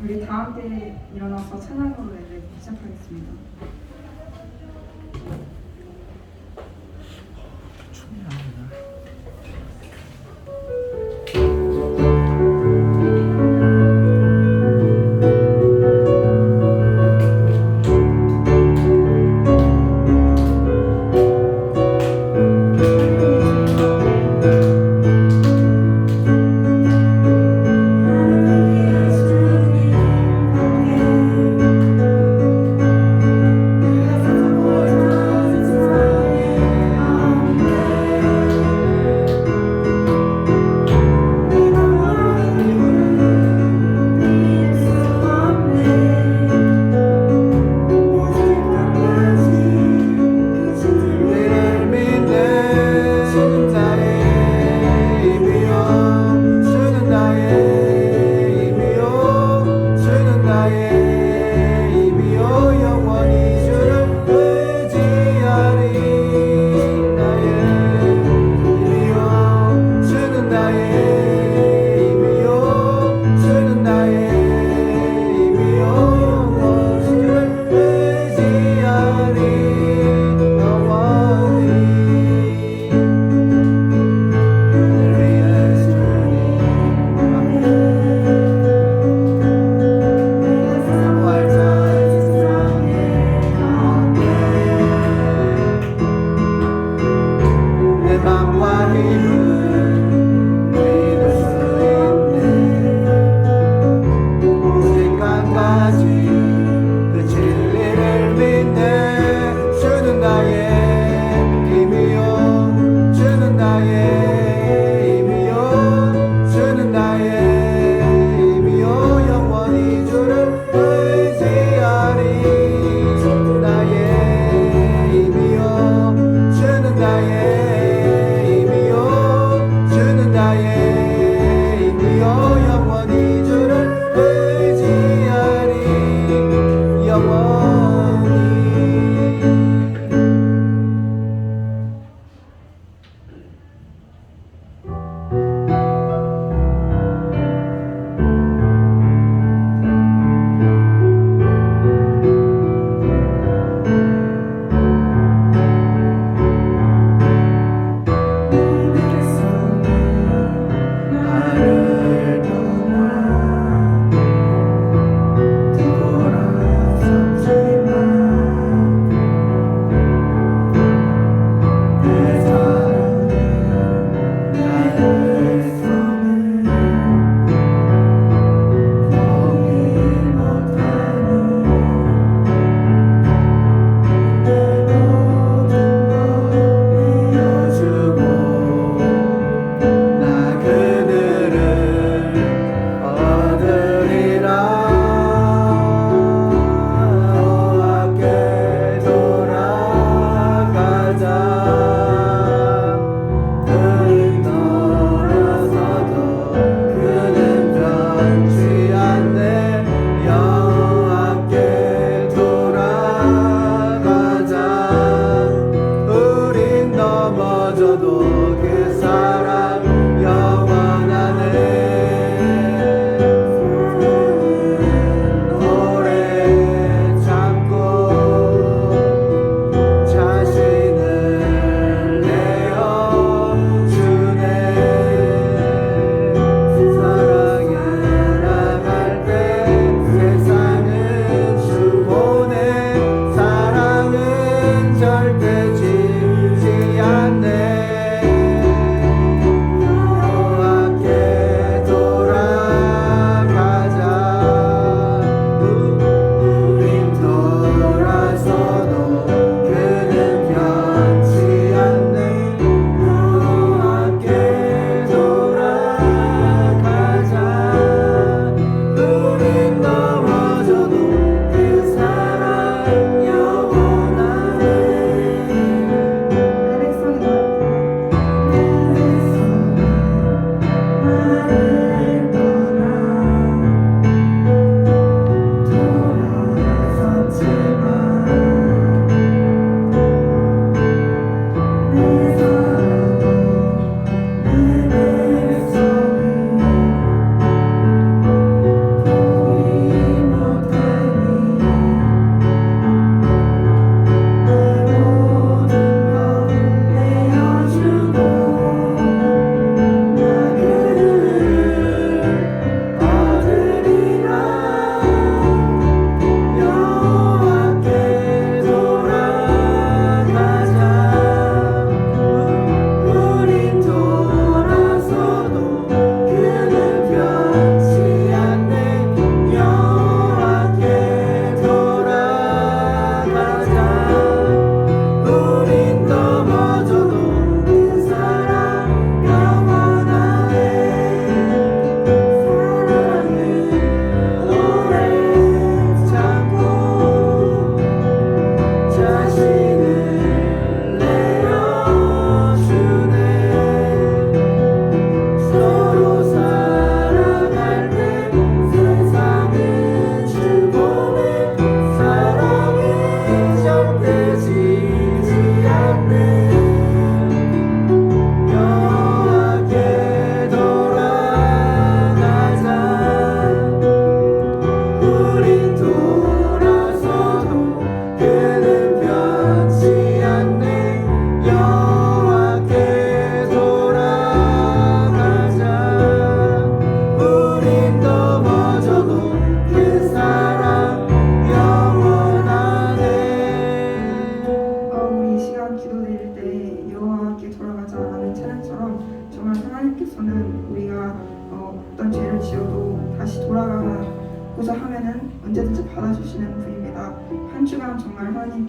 우리 다 함께 일어나서 찬양으로 예배 시작하겠습니다.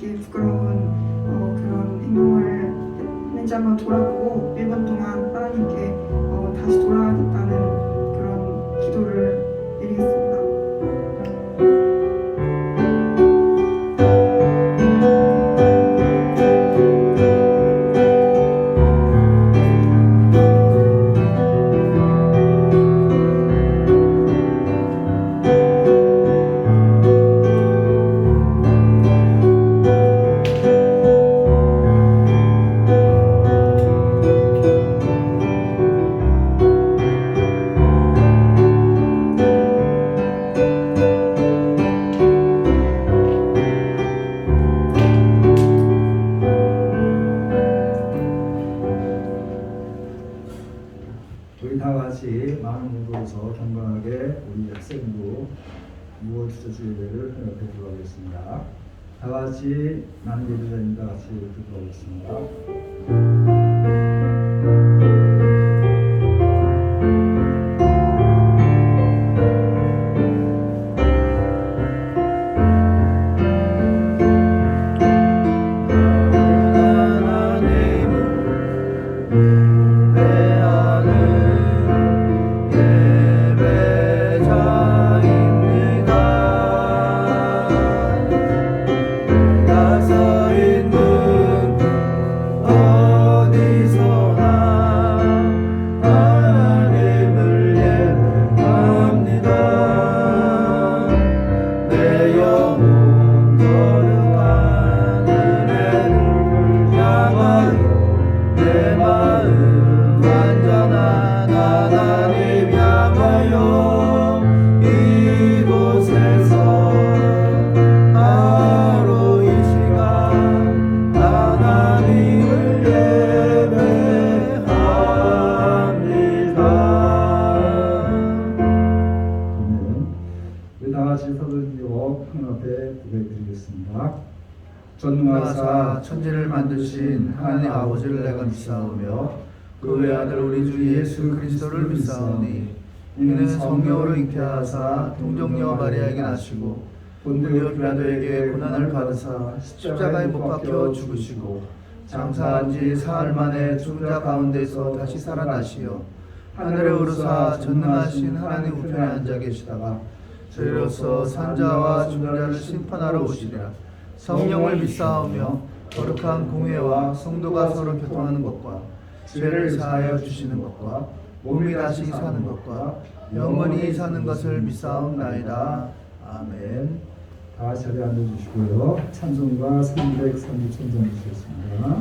이렇게 부끄러운 그런 행동을 했는지 한번 돌아보고 1번 동안 하나님께 다시 돌아가겠다는 그런 기도를 드리겠습니다. 우리 다 같이 마음 먹어서 경건하게 우리 학생부 6월 주제 예배를 옆에 들어가겠습니다. 다 같이 많은 예배자입니다. 같이 들어가겠습니다. 전능하사 천지를 만드신 하나님 아버지를 내가 믿사오며 그 외아들 우리 주 예수 그리스도를 믿사오니 이는 성령으로 잉태하사 동정녀 마리아에게 나시고 본디오 빌라도에게 고난을 받으사 십자가에 못 박혀 죽으시고 장사한 지 사흘 만에 죽은 자 가운데서 다시 살아나시어 하늘에 오르사 전능하신 하나님 우편에 앉아 계시다가 저희로서 산자와 죽은 자를 심판하러 오시리라. 성령을 믿사오며 거룩한 공회와 성도가 서로 교통하는 것과 죄를 사하여 주시는 것과 몸이 다시 사는 것과 영원히 사는 것을 믿사옵나이다. 아멘. 다 자리에 앉아주시고요. 찬송가 330 찬송 주시겠습니다.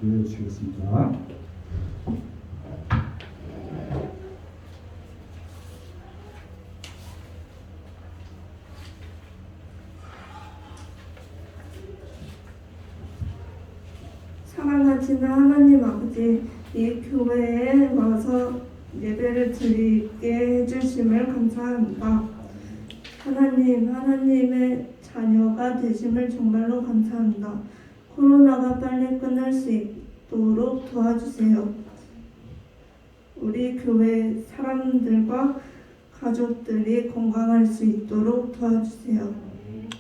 기도해 주시겠습니다. 사랑하시는 하나님 아버지, 이 교회에 와서 예배를 드리게 해주심을 감사합니다. 하나님의 자녀가 되심을 정말로 감사합니다. 코로나가 빨리 끝날 수 있도록 도와주세요. 우리 교회 사람들과 가족들이 건강할 수 있도록 도와주세요.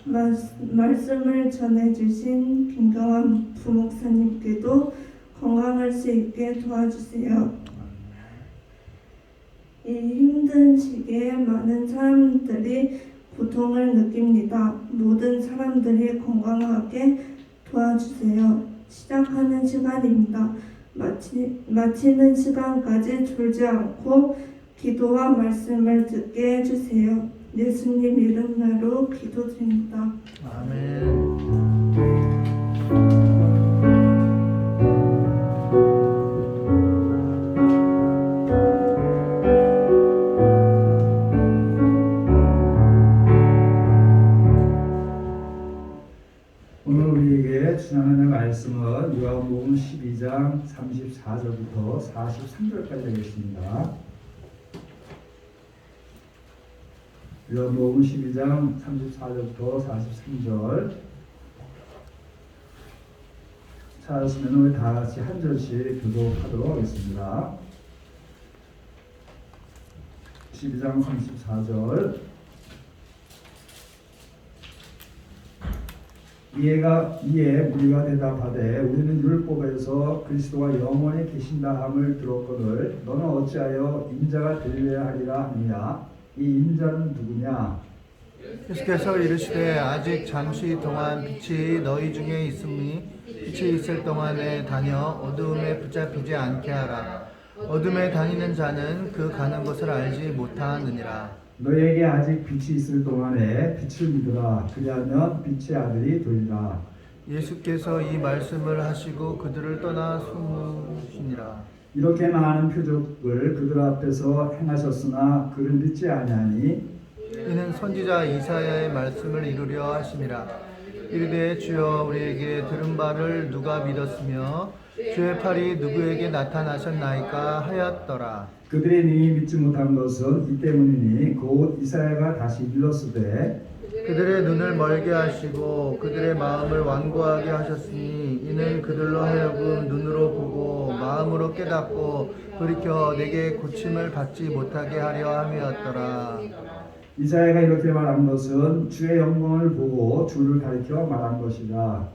말씀을 전해주신 김경환 부목사님께도 건강할 수 있게 도와주세요. 이 힘든 시기에 많은 사람들이 고통을 느낍니다. 모든 사람들이 건강하게 도와주세요. 시작하는 시간입니다. 마치는 시간까지 졸지 않고 기도와 말씀을 듣게 해주세요. 예수님 이름으로 기도드립니다. 아멘. 오늘 우리에게 주시는 말씀은 요한복음 12장 34절부터 43절까지 되겠습니다. 요한복음 12장 34절부터 43절 찾았으면 우리 다 같이 한 절씩 교독하도록 하겠습니다. 12장 34절 이에 우리가 대답하되 우리는 율법에서 그리스도가 영원히 계신다 함을 들었거늘 너는 어찌하여 인자가 되려야 하리라 하느냐 이 인자는 누구냐. 예수께서 이르시되 아직 잠시 동안 빛이 너희 중에 있음이 빛이 있을 동안에 다녀 어두움에 붙잡히지 않게 하라. 어둠에 다니는 자는 그 가는 것을 알지 못하느니라. 너에게 아직 빛이 있을 동안에 빛을 믿으라. 그리하면 빛의 아들이 되리라. 예수께서 이 말씀을 하시고 그들을 떠나 숨으시니라. 이렇게 많은 표적을 그들 앞에서 행하셨으나 그를 믿지 아니하니 이는 선지자 이사야의 말씀을 이루려 하심이라. 이르되 주여 우리에게 들은 바를 누가 믿었으며 주의 팔이 누구에게 나타나셨나이까 하였더라. 그들이 능히 믿지 못한 것은 이 때문이니 곧 이사야가 다시 일렀으되 그들의 눈을 멀게 하시고 그들의 마음을 완고하게 하셨으니 이는 그들로 하여금 눈으로 보고 마음으로 깨닫고 돌이켜 내게 고침을 받지 못하게 하려 함이었더라. 이사야가 이렇게 말한 것은 주의 영광을 보고 주를 가리켜 말한 것이라.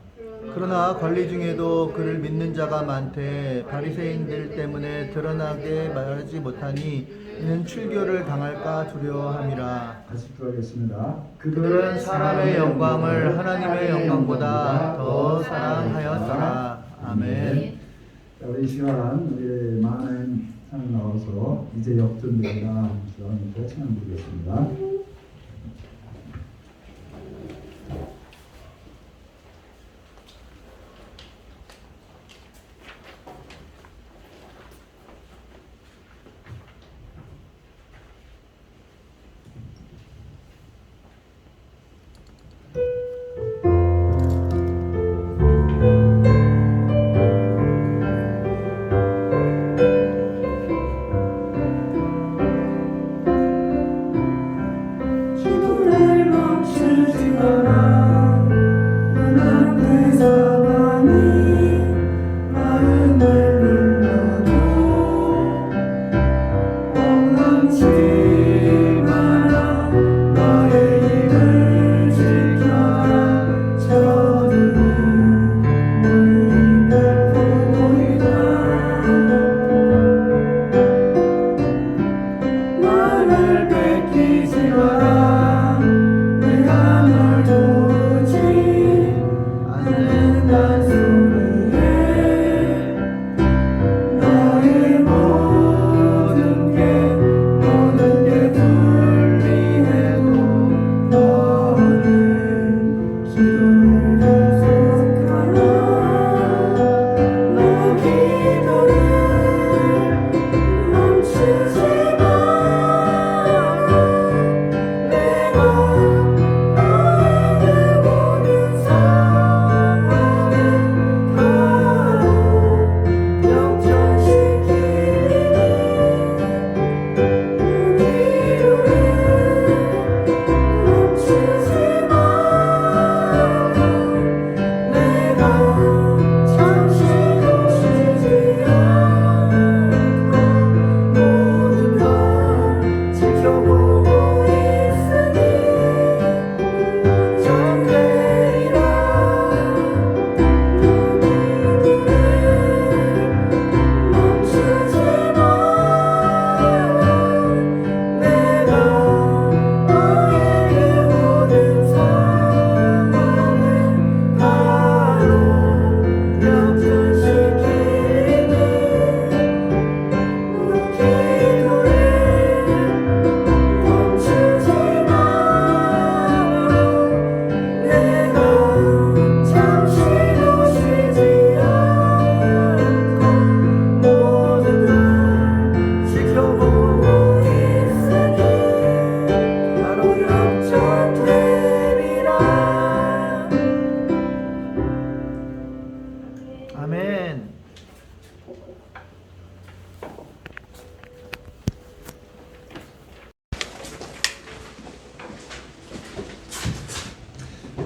그러나 관리 중에도 그를 믿는 자가 많되 바리새인들 때문에 드러나게 말하지 못하니 이는 출교를 당할까 두려워함이라. 다시 들어가겠습니다. 그들은 사람의 영광을 하나님의 영광보다 더 사랑하였더라. 아멘. 자, 우리 시간 우리 많은 사람 나와서 이제 역전되리라 주님께 찬양 드리겠습니다.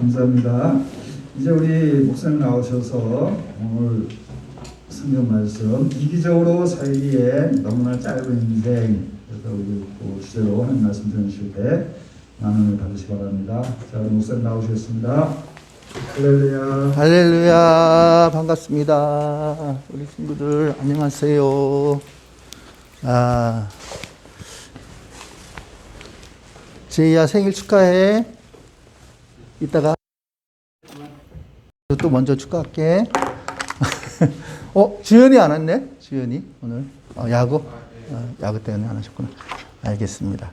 감사합니다. 이제 우리 목사님 나오셔서 오늘 성경 말씀 이기적으로 살기에 너무나 짧은 인생, 그래서 우리 그 주제로 하는 말씀 전하실 때 만원을 받으시 기 바랍니다. 자, 우리 목사님 나오시겠습니다. 할렐루야. 할렐루야. 반갑습니다. 우리 친구들 안녕하세요. 제이야 생일 축하해. 이따가 또 먼저 축하할게. 주연이 안 왔네? 주연이 오늘 야구? 야구 때문에 안 하셨구나. 알겠습니다.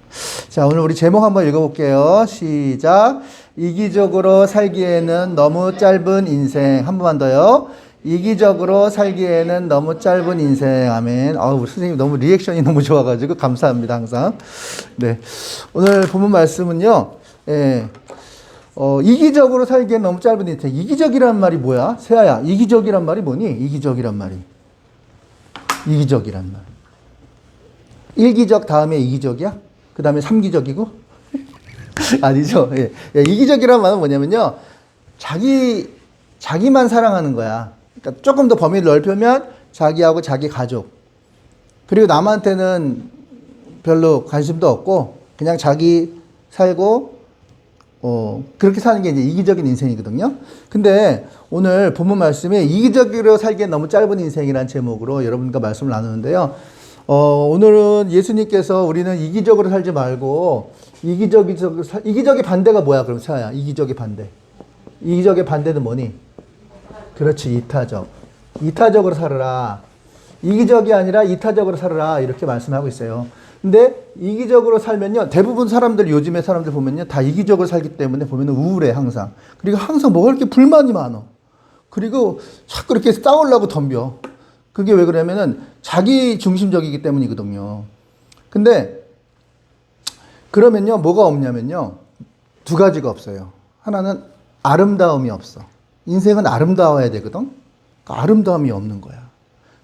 자, 오늘 우리 제목 한번 읽어볼게요. 시작. 이기적으로 살기에는 너무 짧은 인생. 한 번만 더요. 이기적으로 살기에는 너무 짧은 인생. 아멘. 우리 선생님 너무 리액션이 너무 좋아가지고 감사합니다. 항상. 네. 오늘 본문 말씀은요. 이기적으로 살기에는 너무 짧은 인생. 이기적이란 말이 뭐야? 세아야, 이기적이란 말이 뭐니? 이기적이란 말이. 이기적이란 말. 1기적 다음에 2기적이야? 그 다음에 3기적이고? 아니죠. 예. 이기적이란 말은 뭐냐면요. 자기만 사랑하는 거야. 그러니까 조금 더 범위를 넓히면 자기하고 자기 가족. 그리고 남한테는 별로 관심도 없고, 그냥 자기 살고, 그렇게 사는 게 이제 이기적인 인생이거든요. 근데 오늘 본문 말씀에 이기적으로 살기엔 너무 짧은 인생이라는 제목으로 여러분과 말씀을 나누는데요. 오늘은 예수님께서 우리는 이기적으로 살지 말고 이기적의 반대가 뭐야? 그럼 사야 이기적의 반대. 이기적의 반대는 뭐니? 그렇지, 이타적. 이타적으로 살아라. 이기적이 아니라 이타적으로 살아라. 이렇게 말씀하고 있어요. 근데 이기적으로 살면요, 대부분 사람들, 요즘의 사람들 보면요, 다 이기적으로 살기 때문에 보면은 우울해, 항상. 그리고 항상 뭐가 이렇게 불만이 많아. 그리고 자꾸 이렇게 싸우려고 덤벼. 그게 왜 그러냐면은 자기 중심적이기 때문이거든요. 근데 그러면요, 뭐가 없냐면요, 두 가지가 없어요. 하나는 아름다움이 없어. 인생은 아름다워야 되거든. 그러니까 아름다움이 없는 거야.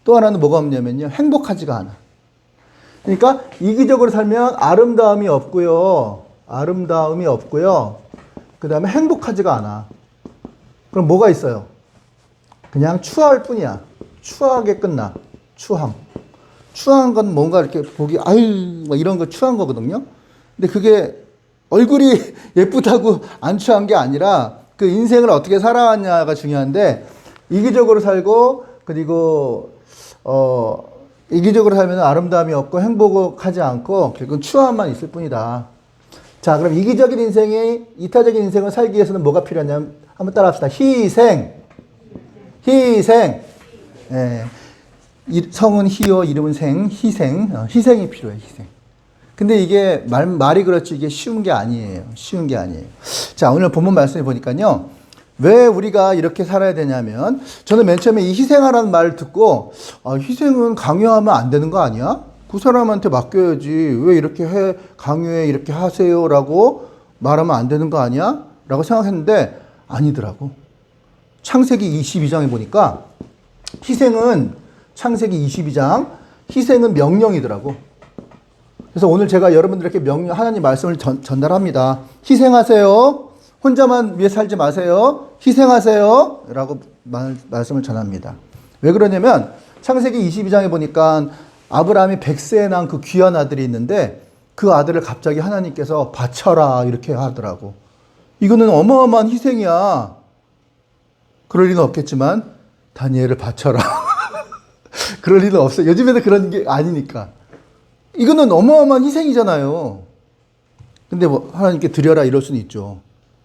또 하나는 뭐가 없냐면요, 행복하지가 않아. 그러니까 이기적으로 살면 아름다움이 없고요. 아름다움이 없고요. 그 다음에 행복하지가 않아. 그럼 뭐가 있어요? 그냥 추할 뿐이야. 추하게 끝나. 추함. 추한 건 뭔가 이렇게 보기, 아유, 뭐 이런 거 추한 거거든요. 근데 그게 얼굴이 예쁘다고 안 추한 게 아니라 그 인생을 어떻게 살아왔냐가 중요한데, 이기적으로 살고, 그리고, 이기적으로 살면 아름다움이 없고 행복하지 않고 결국은 추함만 있을 뿐이다. 자, 그럼 이기적인 인생이, 이타적인 인생을 살기 위해서는 뭐가 필요하냐면, 한번 따라 합시다. 희생. 희생. 예. 성은 희요, 이름은 생, 희생. 희생이 필요해, 희생. 근데 이게 말이 그렇지, 이게 쉬운 게 아니에요. 쉬운 게 아니에요. 자, 오늘 본문 말씀해 보니까요, 왜 우리가 이렇게 살아야 되냐면, 저는 맨 처음에 이 희생하라는 말을 듣고, 희생은 강요하면 안 되는 거 아니야? 그 사람한테 맡겨야지. 왜 이렇게 강요해, 이렇게 하세요라고 말하면 안 되는 거 아니야? 라고 생각했는데, 아니더라고. 창세기 22장에 보니까, 희생은, 창세기 22장, 희생은 명령이더라고. 그래서 오늘 제가 여러분들에게 하나님 말씀을 전달합니다. 희생하세요. 혼자만 위해 살지 마세요. 희생하세요. 라고 말씀을 전합니다. 왜 그러냐면 창세기 22장에 보니까 아브라함이 100세에 낳은 그 귀한 아들이 있는데 그 아들을 갑자기 하나님께서 바쳐라 이렇게 하더라고. 이거는 어마어마한 희생이야. 그럴 리는 없겠지만 다니엘을 바쳐라. 그럴 리는 없어요. 요즘에는 그런 게 아니니까. 이거는 어마어마한 희생이잖아요. 근데 뭐 하나님께 드려라 이럴 수는 있죠.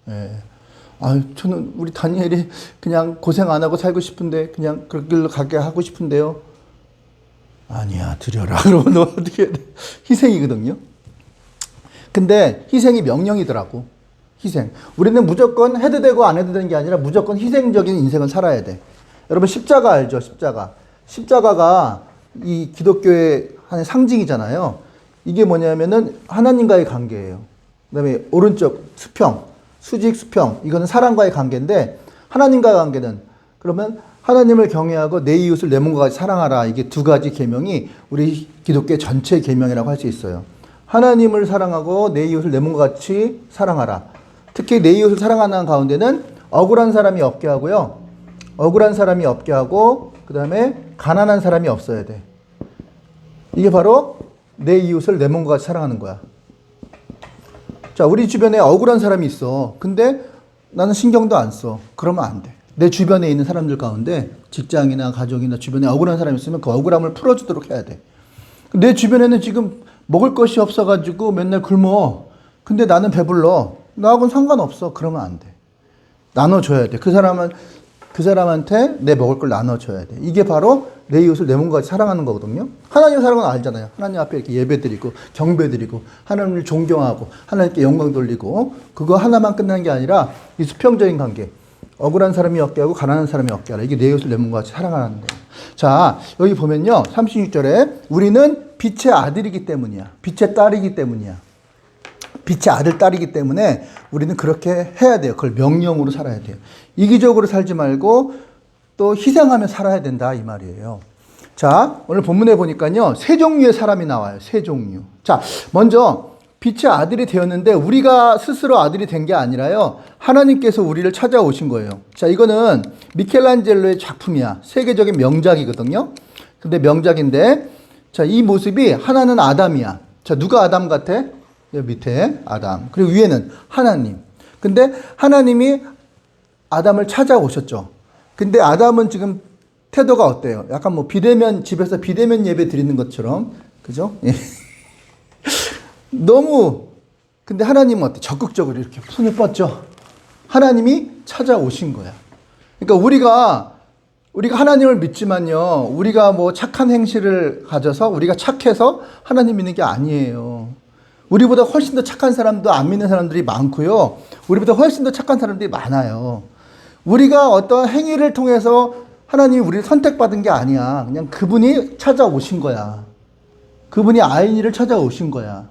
예. 저는 우리 다니엘이 그냥 고생 안 하고 살고 싶은데 그냥 그 길로 가게 하고 싶은데요. 아니야, 드려라. 그러면 너 어떻게 해야 돼? 희생이거든요. 근데 희생이 명령이더라고. 희생. 우리는 무조건 해도 되고 안 해도 되는 게 아니라 무조건 희생적인 인생을 살아야 돼. 여러분 십자가 알죠? 십자가. 십자가가 이 기독교의 한 상징이잖아요. 이게 뭐냐면은 하나님과의 관계예요. 그 다음에 오른쪽 수평, 수직 수평, 이거는 사람과의 관계인데 하나님과의 관계는 그러면 하나님을 경외하고 내 이웃을 내 몸과 같이 사랑하라. 이게 두 가지 계명이 우리 기독교의 전체 계명이라고 할 수 있어요. 하나님을 사랑하고 내 이웃을 내 몸과 같이 사랑하라. 특히 내 이웃을 사랑하는 가운데는 억울한 사람이 없게 하고요. 억울한 사람이 없게 하고 그 다음에 가난한 사람이 없어야 돼. 이게 바로 내 이웃을 내 몸과 같이 사랑하는 거야. 자, 우리 주변에 억울한 사람이 있어. 근데 나는 신경도 안 써. 그러면 안 돼. 내 주변에 있는 사람들 가운데 직장이나 가족이나 주변에 억울한 사람이 있으면 그 억울함을 풀어주도록 해야 돼. 내 주변에는 지금 먹을 것이 없어가지고 맨날 굶어. 근데 나는 배불러. 나하고는 상관없어. 그러면 안 돼. 나눠줘야 돼. 그 사람한테 내 먹을 걸 나눠줘야 돼. 이게 바로 내 이웃을 내 몸과 같이 사랑하는 거거든요. 하나님 사랑은 알잖아요. 하나님 앞에 이렇게 예배드리고 경배드리고 하나님을 존경하고 하나님께 영광 돌리고 그거 하나만 끝나는 게 아니라 이 수평적인 관계. 억울한 사람이 없게 하고 가난한 사람이 없게 하라. 이게 내 이웃을 내 몸과 같이 사랑하는 거예요. 자, 여기 보면요. 36절에 우리는 빛의 아들이기 때문이야. 빛의 딸이기 때문이야. 빛의 아들, 딸이기 때문에 우리는 그렇게 해야 돼요. 그걸 명령으로 살아야 돼요. 이기적으로 살지 말고 또 희생하며 살아야 된다 이 말이에요. 자, 오늘 본문에 보니까요. 세 종류의 사람이 나와요. 세 종류. 자, 먼저 빛의 아들이 되었는데 우리가 스스로 아들이 된 게 아니라요. 하나님께서 우리를 찾아오신 거예요. 자, 이거는 미켈란젤로의 작품이야. 세계적인 명작이거든요. 근데 명작인데 자, 이 모습이 하나는 아담이야. 자, 누가 아담 같아? 여기 밑에 아담. 그리고 위에는 하나님. 근데 하나님이 아담을 찾아오셨죠. 근데 아담은 지금 태도가 어때요? 약간 뭐 비대면, 집에서 비대면 예배 드리는 것처럼. 그죠? 너무, 근데 하나님은 어때? 적극적으로 이렇게 손을 뻗죠. 하나님이 찾아오신 거야. 그러니까 우리가 하나님을 믿지만요. 우리가 뭐 착한 행실을 가져서 우리가 착해서 하나님 믿는 게 아니에요. 우리보다 훨씬 더 착한 사람도 안 믿는 사람들이 많고요. 우리보다 훨씬 더 착한 사람들이 많아요. 우리가 어떤 행위를 통해서 하나님이 우리를 선택받은 게 아니야. 그냥 그분이 찾아오신 거야. 그분이 아이니를 찾아오신 거야.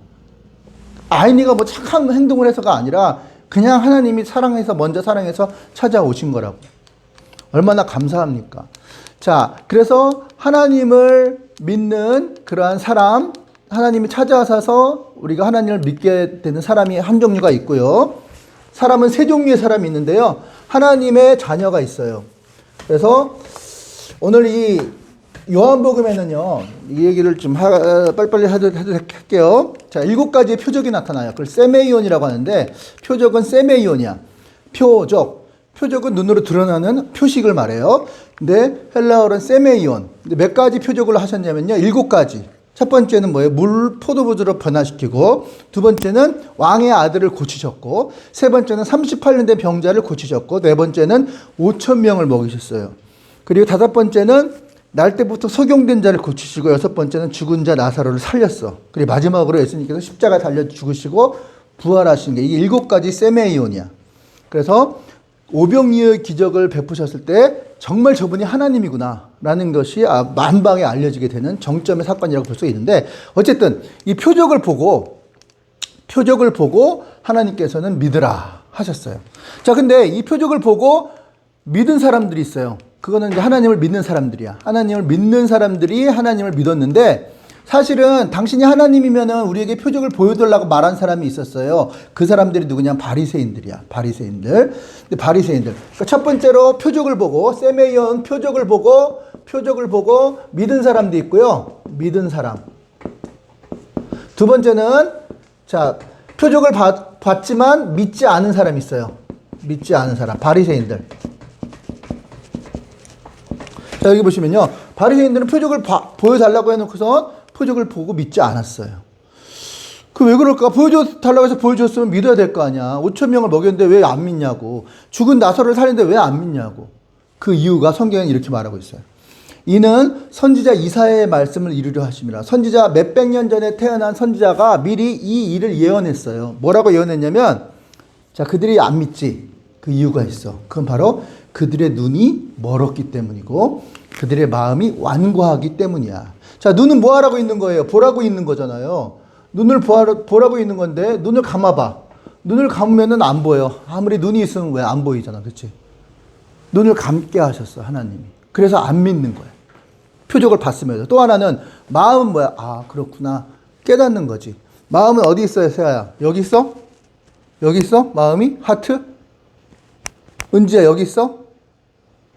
아이니가 뭐 착한 행동을 해서가 아니라 그냥 하나님이 사랑해서 먼저 사랑해서 찾아오신 거라고. 얼마나 감사합니까? 자, 그래서 하나님을 믿는 그러한 사람, 하나님이 찾아와서 우리가 하나님을 믿게 되는 사람이 한 종류가 있고요. 사람은 세 종류의 사람이 있는데요. 하나님의 자녀가 있어요. 그래서 오늘 이 요한복음에는요. 이 얘기를 좀 빨리빨리 해도 할게요. 자, 7가지의 표적이 나타나요. 그걸 세메이온이라고 하는데 표적은 세메이온이야. 표적은 눈으로 드러나는 표식을 말해요. 근데 헬라어로는 세메이온. 근데 몇 가지 표적을 하셨냐면요. 7가지. 첫 번째는 뭐예요? 물 포도주로 변화시키고, 두 번째는 왕의 아들을 고치셨고, 세 번째는 38년 된 병자를 고치셨고, 네 번째는 5,000명을 먹이셨어요. 그리고 다섯 번째는 날 때부터 소경된 자를 고치시고, 여섯 번째는 죽은 자 나사로를 살렸어. 그리고 마지막으로 예수님께서 십자가에 달려 죽으시고 부활하신 게 이게 7가지 세메이온이야. 그래서 오병이어의 기적을 베푸셨을 때 정말 저분이 하나님이구나 라는 것이 만방에 알려지게 되는 정점의 사건이라고 볼 수 있는데, 어쨌든 이 표적을 보고 하나님께서는 믿으라 하셨어요. 자, 근데 이 표적을 보고 믿은 사람들이 있어요. 그거는 이제 하나님을 믿는 사람들이야. 하나님을 믿는 사람들이 하나님을 믿었는데, 사실은 당신이 하나님이면은 우리에게 표적을 보여달라고 말한 사람이 있었어요. 그 사람들이 누구냐? 바리새인들이야. 바리새인들. 그러니까 첫 번째로 표적을 보고, 세메이온 표적을 보고 믿은 사람도 있고요. 믿은 사람. 두 번째는 자, 표적을 봤지만 믿지 않은 사람이 있어요. 믿지 않은 사람. 바리새인들. 자, 여기 보시면요. 바리새인들은 표적을 보여달라고 해놓고서 표적을 보고 믿지 않았어요. 그 왜 그럴까? 보여달라고 해서 보여줬으면 믿어야 될 거 아니야. 5,000명을 먹였는데 왜 안 믿냐고. 죽은 나사로를 살리는데 왜 안 믿냐고. 그 이유가 성경은 이렇게 말하고 있어요. 이는 선지자 이사야의 말씀을 이루려 하심이라. 선지자 몇백 년 전에 태어난 선지자가 미리 이 일을 예언했어요. 뭐라고 예언했냐면, 자, 그들이 안 믿지. 그 이유가 있어. 그건 바로 그들의 눈이 멀었기 때문이고 그들의 마음이 완고하기 때문이야. 자, 눈은 뭐 하라고 있는 거예요? 보라고 있는 거잖아요. 눈을 보라고 있는 건데 눈을 감아봐. 눈을 감으면은 안 보여. 아무리 눈이 있으면 왜 안 보이잖아. 그렇지? 눈을 감게 하셨어, 하나님이. 그래서 안 믿는 거야. 표적을 봤으면서. 또 하나는 마음은 뭐야? 아, 그렇구나. 깨닫는 거지. 마음은 어디 있어요, 세아야? 여기 있어? 여기 있어? 마음이? 하트? 은지야, 여기 있어?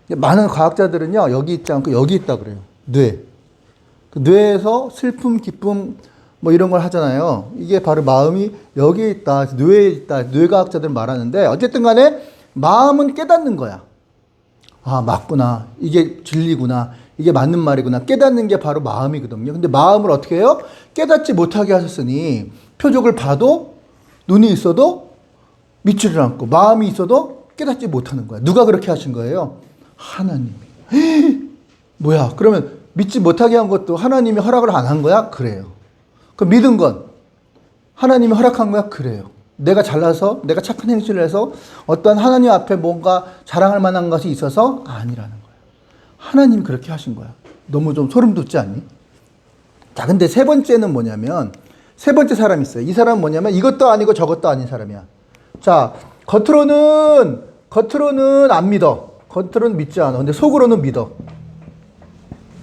많은 과학자들은요, 여기 있지 않고 여기 있다 그래요. 뇌. 그 뇌에서 슬픔, 기쁨, 뭐 이런 걸 하잖아요. 이게 바로 마음이 여기에 있다, 뇌에 있다, 뇌과학자들은 말하는데, 어쨌든 간에 마음은 깨닫는 거야. 아, 맞구나. 이게 진리구나. 이게 맞는 말이구나. 깨닫는 게 바로 마음이거든요. 근데 마음을 어떻게 해요? 깨닫지 못하게 하셨으니, 표적을 봐도, 눈이 있어도 믿지를 않고, 마음이 있어도 깨닫지 못하는 거야. 누가 그렇게 하신 거예요? 하나님이. 뭐야? 그러면 믿지 못하게 한 것도 하나님이 허락을 안 한 거야? 그래요. 그 믿은 건 하나님이 허락한 거야? 그래요. 내가 잘나서, 내가 착한 행실을 해서 어떤 하나님 앞에 뭔가 자랑할 만한 것이 있어서 아니라는 거야. 하나님이 그렇게 하신 거야. 너무 좀 소름 돋지 않니? 자, 근데 세 번째는 뭐냐면, 세 번째 사람이 있어요. 이 사람은 뭐냐면 이것도 아니고 저것도 아닌 사람이야. 자, 겉으로는 안 믿어. 겉으로는 믿지 않아. 근데 속으로는 믿어.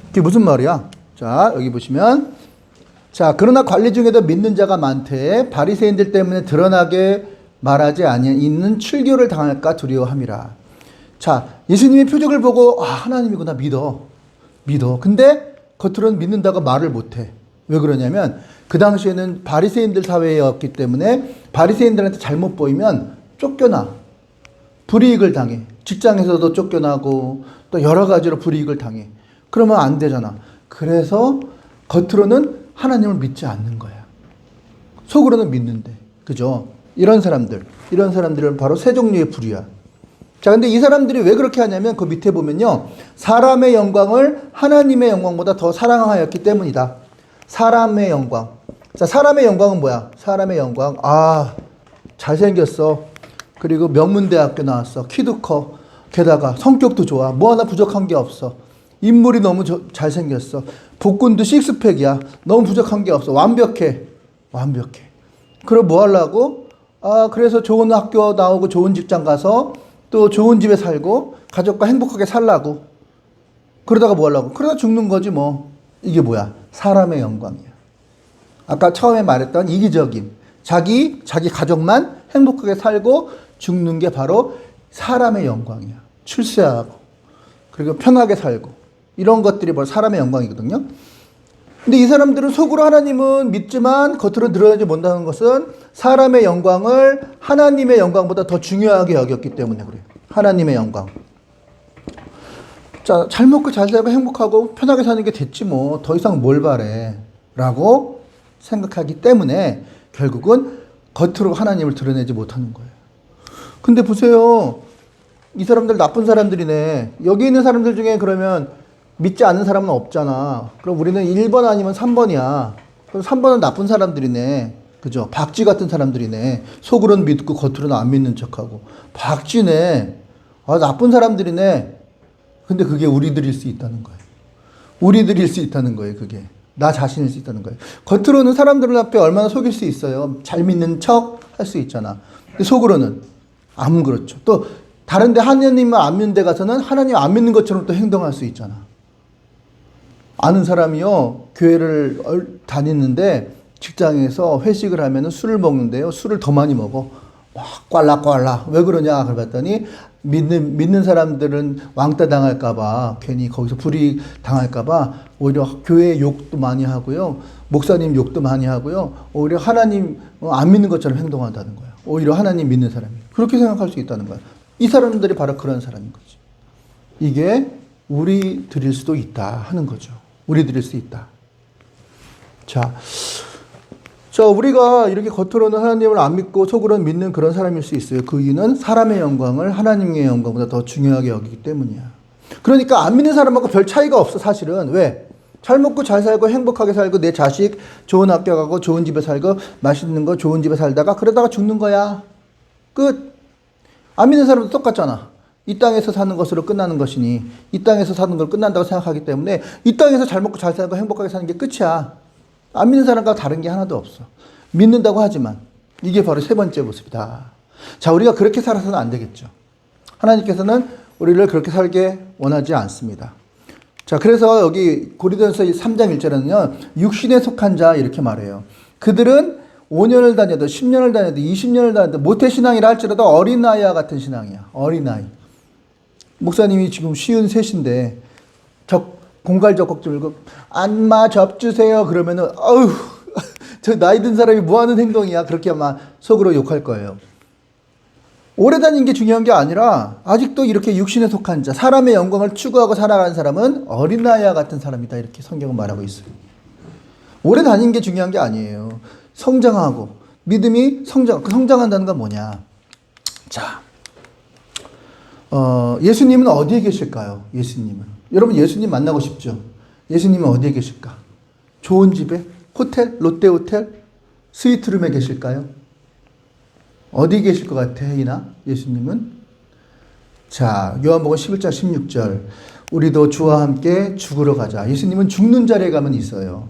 그게 무슨 말이야? 자, 여기 보시면, 자, 그러나 관리 중에도 믿는 자가 많되 바리새인들 때문에 드러나게 말하지 아니하는 출교를 당할까 두려워함이라. 자, 예수님의 표적을 보고 하나님이구나 믿어. 근데 겉으로는 믿는다고 말을 못해. 왜 그러냐면 그 당시에는 바리새인들 사회였기 때문에 바리새인들한테 잘못 보이면 쫓겨나. 불이익을 당해. 직장에서도 쫓겨나고 또 여러 가지로 불이익을 당해. 그러면 안 되잖아. 그래서 겉으로는 하나님을 믿지 않는 거야. 속으로는 믿는데. 그죠? 이런 사람들은 바로 세 종류의 부류야. 자, 근데 이 사람들이 왜 그렇게 하냐면 그 밑에 보면요. 사람의 영광을 하나님의 영광보다 더 사랑하였기 때문이다. 사람의 영광. 자, 사람의 영광은 뭐야? 사람의 영광. 잘생겼어. 그리고 명문대학교 나왔어. 키도 커. 게다가 성격도 좋아. 뭐 하나 부족한 게 없어. 인물이 너무 잘생겼어. 복근도 식스팩이야. 너무 부족한 게 없어. 완벽해. 그럼 뭐 하려고? 그래서 좋은 학교 나오고 좋은 직장 가서 또 좋은 집에 살고 가족과 행복하게 살라고. 그러다가 뭐 하려고? 그러다 죽는 거지 뭐. 이게 뭐야? 사람의 영광이야. 아까 처음에 말했던 이기적인 자기 가족만 행복하게 살고 죽는 게 바로 사람의 영광이야. 출세하고 그리고 편하게 살고 이런 것들이 바로 사람의 영광이거든요. 근데 이 사람들은 속으로 하나님은 믿지만 겉으로 드러내지 못하는 것은 사람의 영광을 하나님의 영광보다 더 중요하게 여겼기 때문에 그래요. 하나님의 영광. 자, 잘 먹고 잘 살고 행복하고 편하게 사는 게 됐지 뭐. 더 이상 뭘 바래. 라고 생각하기 때문에 결국은 겉으로 하나님을 드러내지 못하는 거예요. 근데 보세요. 이 사람들 나쁜 사람들이네. 여기 있는 사람들 중에 그러면 믿지 않는 사람은 없잖아. 그럼 우리는 1번 아니면 3번이야. 그럼 3번은 나쁜 사람들이네. 그죠? 박쥐 같은 사람들이네. 속으로는 믿고 겉으로는 안 믿는 척하고. 박쥐네. 나쁜 사람들이네. 근데 그게 우리들일 수 있다는 거예요. 우리들일 수 있다는 거예요, 그게. 나 자신일 수 있다는 거예요. 겉으로는 사람들 앞에 얼마나 속일 수 있어요. 잘 믿는 척 할 수 있잖아. 근데 속으로는 안 그렇죠. 또 다른 데 하나님을 안 믿는 데 가서는 하나님 안 믿는 것처럼 또 행동할 수 있잖아. 아는 사람이요, 교회를 다니는데 직장에서 회식을 하면 술을 먹는데요. 술을 더 많이 먹어. 막 꽐라꽐라. 왜 그러냐 그랬더니 믿는 사람들은 왕따 당할까봐 괜히 거기서 불이익 당할까봐 오히려 교회 욕도 많이 하고요. 목사님 욕도 많이 하고요. 오히려 하나님 안 믿는 것처럼 행동한다는 거예요. 오히려 하나님 믿는 사람이. 그렇게 생각할 수 있다는 거예요. 이 사람들이 바로 그런 사람인 거지. 이게 우리들일 수도 있다 하는 거죠. 우리들일 수 있다. 자, 우리가 이렇게 겉으로는 하나님을 안 믿고 속으로는 믿는 그런 사람일 수 있어요. 그 이유는 사람의 영광을 하나님의 영광보다 더 중요하게 여기기 때문이야. 그러니까 안 믿는 사람하고 별 차이가 없어, 사실은. 왜? 잘 먹고 잘 살고 행복하게 살고 내 자식 좋은 학교 가고 좋은 집에 살고 맛있는 거 좋은 집에 살다가 그러다가 죽는 거야. 끝. 안 믿는 사람도 똑같잖아. 이 땅에서 사는 것으로 끝나는 것이니 이 땅에서 사는 걸 끝난다고 생각하기 때문에 이 땅에서 잘 먹고 잘 살고 행복하게 사는 게 끝이야. 안 믿는 사람과 다른 게 하나도 없어. 믿는다고 하지만 이게 바로 세 번째 모습이다. 자, 우리가 그렇게 살아서는 안 되겠죠. 하나님께서는 우리를 그렇게 살게 원하지 않습니다. 자, 그래서 여기 고린도전서 3장 1절에는요. 육신에 속한 자 이렇게 말해요. 그들은 5년을 다녀도 10년을 다녀도 20년을 다녀도 모태신앙이라 할지라도 어린아이와 같은 신앙이야. 어린아이. 목사님이 지금 53인데 공갈 적곡 들고 안마 접주세요 그러면은 어휴 저 나이 든 사람이 뭐 하는 행동이야 그렇게 아마 속으로 욕할 거예요. 오래 다닌 게 중요한 게 아니라 아직도 이렇게 육신에 속한 자 사람의 영광을 추구하고 살아가는 사람은 어린아이와 같은 사람이다 이렇게 성경은 말하고 있어요. 오래 다닌 게 중요한 게 아니에요. 성장하고 믿음이 성장한다는 건 뭐냐. 자, 예수님은 어디에 계실까요? 예수님은 여러분 예수님 만나고 싶죠? 예수님은 어디에 계실까? 좋은 집에? 호텔? 롯데호텔? 스위트룸에 계실까요? 어디 계실 것 같아, 이나? 예수님은? 자, 요한복음 11장 16절. 우리도 주와 함께 죽으러 가자. 예수님은 죽는 자리에 가면 있어요.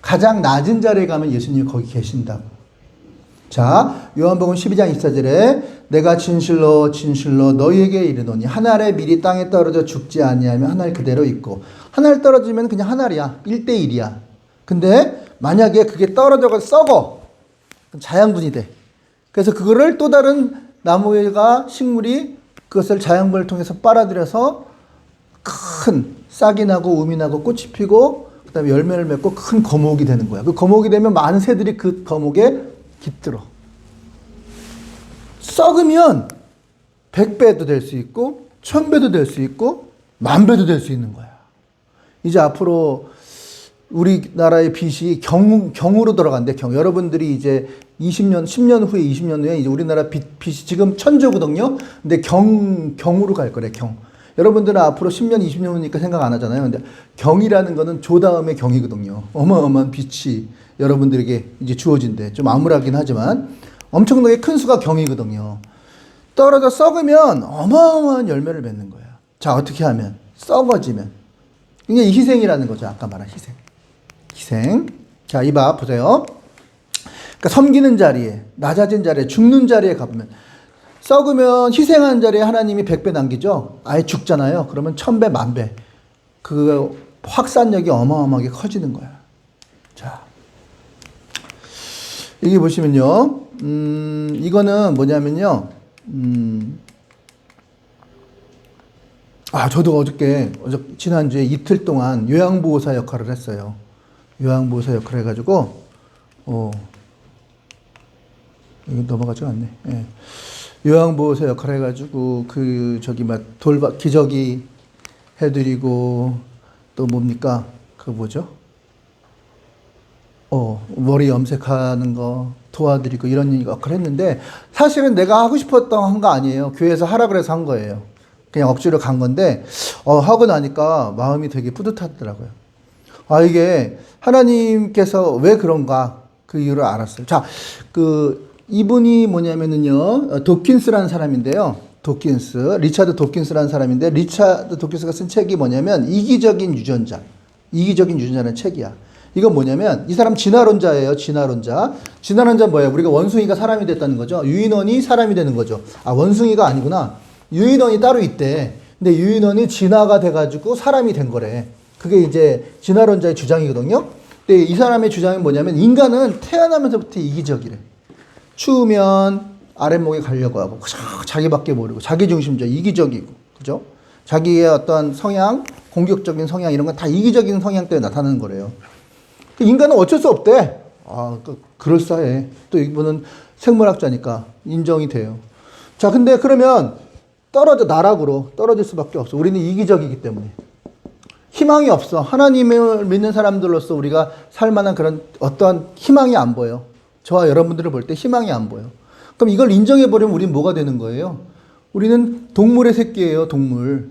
가장 낮은 자리에 가면 예수님이 거기 계신다고. 자, 요한복음 12장 24절에 내가 진실로 진실로 너희에게 이르노니 한 알의 밀이 땅에 떨어져 죽지 아니하면 한 알 그대로 있고 한 알 떨어지면 그냥 한 알이야. 1대1이야. 근데 만약에 그게 떨어져서 썩어. 그럼 자양분이 돼. 그래서 그거를 또 다른 나무가 식물이 그것을 자양분을 통해서 빨아들여서 큰 싹이 나고 um이 나고 꽃이 피고 그다음에 열매를 맺고 큰 거목이 되는 거야. 그 거목이 되면 많은 새들이 그 거목에 깃들어. 썩으면 100배도 될 수 있고 1000배도 될 수 있고 10,000배도 될 수 있는 거야. 이제 앞으로 우리나라의 빚이 경으로 들어간대. 여러분들이 이제 10년 후에 20년 후에 이제 우리나라 빚이 지금 1,000조거든요. 근데 경으로 갈 거래. 경. 여러분들은 앞으로 10년 20년 후니까 생각 안 하잖아요. 근데 경이라는 거는 조 다음에 경이거든요. 어마어마한 빚이 여러분들에게 이제 주어진대. 좀 암울하긴 하지만 엄청나게 큰 수가 경이거든요. 떨어져 썩으면 어마어마한 열매를 맺는 거야. 자, 어떻게 하면? 썩어지면. 이게 희생이라는 거죠. 아까 말한 희생. 희생. 자, 이봐 보세요. 그러니까 섬기는 자리에, 낮아진 자리에, 죽는 자리에 가보면 썩으면 희생하는 자리에 하나님이 100배 남기죠. 아예 죽잖아요. 그러면 1000배, 10,000배. 그 확산력이 어마어마하게 커지는 거야. 자, 여기 보시면요. 이거는 뭐냐면요. 저도 지난주에 이틀 동안 요양보호사 역할을 했어요. 요양보호사 역할을 해가지고, 이거 넘어가지가 않네. 예. 요양보호사 역할을 해가지고, 기저귀 해드리고, 또 뭡니까? 머리 염색하는 거 도와드리고 이런 역할을 했는데, 사실은 내가 하고 싶었던 한 거 아니에요. 교회에서 하라 그래서 한 거예요. 그냥 억지로 간 건데, 하고 나니까 마음이 되게 뿌듯하더라고요. 이게 하나님께서 왜 그런가 그 이유를 알았어요. 자, 이분이 뭐냐면은요, 도킨스라는 사람인데요. 리차드 도킨스라는 사람인데, 리차드 도킨스가 쓴 책이 뭐냐면, 이기적인 유전자라는 책이야. 이건 뭐냐면, 이 사람 진화론자예요, 진화론자. 진화론자 뭐예요? 우리가 원숭이가 사람이 됐다는 거죠. 유인원이 사람이 되는 거죠. 원숭이가 아니구나. 유인원이 따로 있대. 근데 유인원이 진화가 돼가지고 사람이 된 거래. 그게 이제 진화론자의 주장이거든요. 근데 이 사람의 주장은 뭐냐면, 인간은 태어나면서부터 이기적이래. 추우면 아랫목에 가려고 하고, 자기밖에 모르고, 자기중심적, 이기적이고, 그죠? 자기의 어떤 성향, 공격적인 성향, 이런 건 다 이기적인 성향 때문에 나타나는 거래요. 인간은 어쩔 수 없대. 그럴싸해. 또 이분은 생물학자니까 인정이 돼요. 자, 근데 그러면 나락으로 떨어질 수밖에 없어. 우리는 이기적이기 때문에. 희망이 없어. 하나님을 믿는 사람들로서 우리가 살만한 그런 어떠한 희망이 안 보여. 저와 여러분들을 볼 때 희망이 안 보여. 그럼 이걸 인정해버리면 우리는 뭐가 되는 거예요? 우리는 동물의 새끼예요, 동물.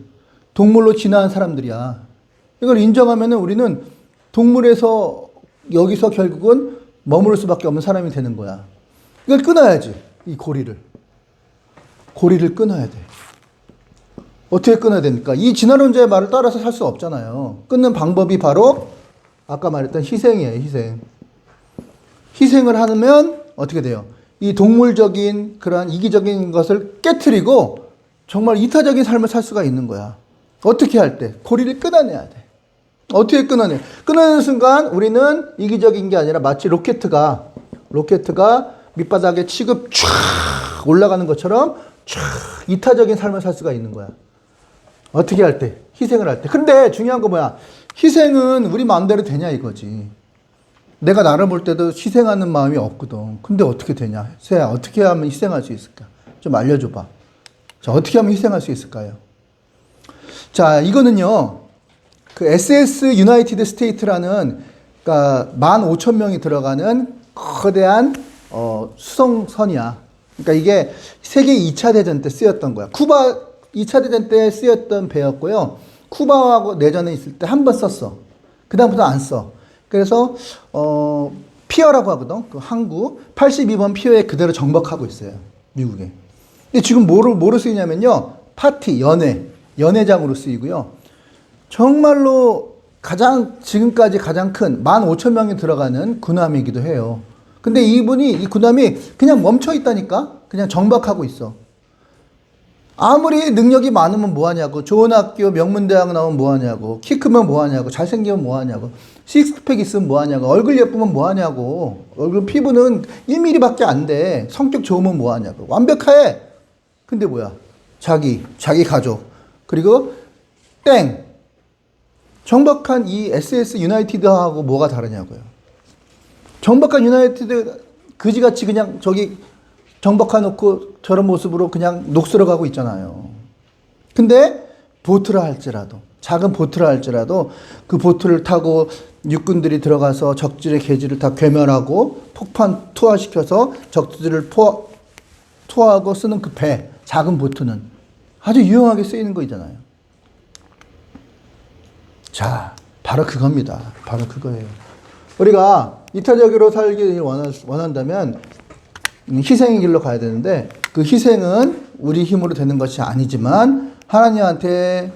동물로 진화한 사람들이야. 이걸 인정하면은 우리는 동물에서 여기서 결국은 머무를 수밖에 없는 사람이 되는 거야. 이걸 끊어야지. 이 고리를 끊어야 돼. 어떻게 끊어야 됩니까? 이 진화론자의 말을 따라서 살 수 없잖아요. 끊는 방법이 바로 아까 말했던 희생이에요. 희생을 하면 어떻게 돼요? 이 동물적인 그러한 이기적인 것을 깨트리고 정말 이타적인 삶을 살 수가 있는 거야. 어떻게 할 때? 고리를 끊어내야 돼. 어떻게 끊어내? 끊어내는 순간 우리는 이기적인 게 아니라 마치 로켓이 로켓가 밑바닥에 치급 쫙 올라가는 것처럼 쫙 이타적인 삶을 살 수가 있는 거야. 어떻게 할 때? 희생을 할 때. 근데 중요한 거 뭐야? 희생은 우리 마음대로 되냐 이거지. 내가 나를 볼 때도 희생하는 마음이 없거든. 근데 어떻게 되냐? 세야, 어떻게 하면 희생할 수 있을까? 좀 알려줘봐. 자, 어떻게 하면 희생할 수 있을까요? 자, 이거는요, 그 SS 유나이티드 스테이트라는, 그러니까 15,000명이 들어가는 거대한, 수송선이야. 그러니까 이게 세계 2차 대전 때 쓰였던 거야. 쿠바 2차 대전 때 쓰였던 배였고요. 쿠바하고 내전에 있을 때 한 번 썼어. 그다음부터 안 써. 그래서, 피어라고 하거든. 그 항구 82번 피어에 그대로 정박하고 있어요. 미국에. 근데 지금 뭐로 쓰이냐면요. 파티, 연회장으로 쓰이고요. 정말로 지금까지 가장 큰 15,000명이 들어가는 군함이기도 해요. 근데 이 군함이 그냥 멈춰 있다니까? 그냥 정박하고 있어. 아무리 능력이 많으면 뭐하냐고. 좋은 학교, 명문대학 나오면 뭐하냐고. 키 크면 뭐하냐고. 잘생기면 뭐하냐고. 식스팩 있으면 뭐하냐고. 얼굴 예쁘면 뭐하냐고. 얼굴 피부는 1mm밖에 안 돼. 성격 좋으면 뭐하냐고. 완벽해. 근데 뭐야? 자기 가족. 그리고 땡. 정박한 이 SS 유나이티드하고 뭐가 다르냐고요. 정박한 유나이티드 그지같이 그냥 저기 정박해 놓고 저런 모습으로 그냥 녹슬어 가고 있잖아요. 근데 보트라 할지라도, 작은 보트라 할지라도 그 보트를 타고 육군들이 들어가서 적들의 계지를 다 괴멸하고 폭탄 투하시켜서 적들을 투하하고 쓰는 그 배, 작은 보트는 아주 유용하게 쓰이는 거 있잖아요. 자, 바로 그겁니다. 바로 그거예요. 우리가 이타적으로 살기 원한다면 희생의 길로 가야 되는데 그 희생은 우리 힘으로 되는 것이 아니지만 하나님한테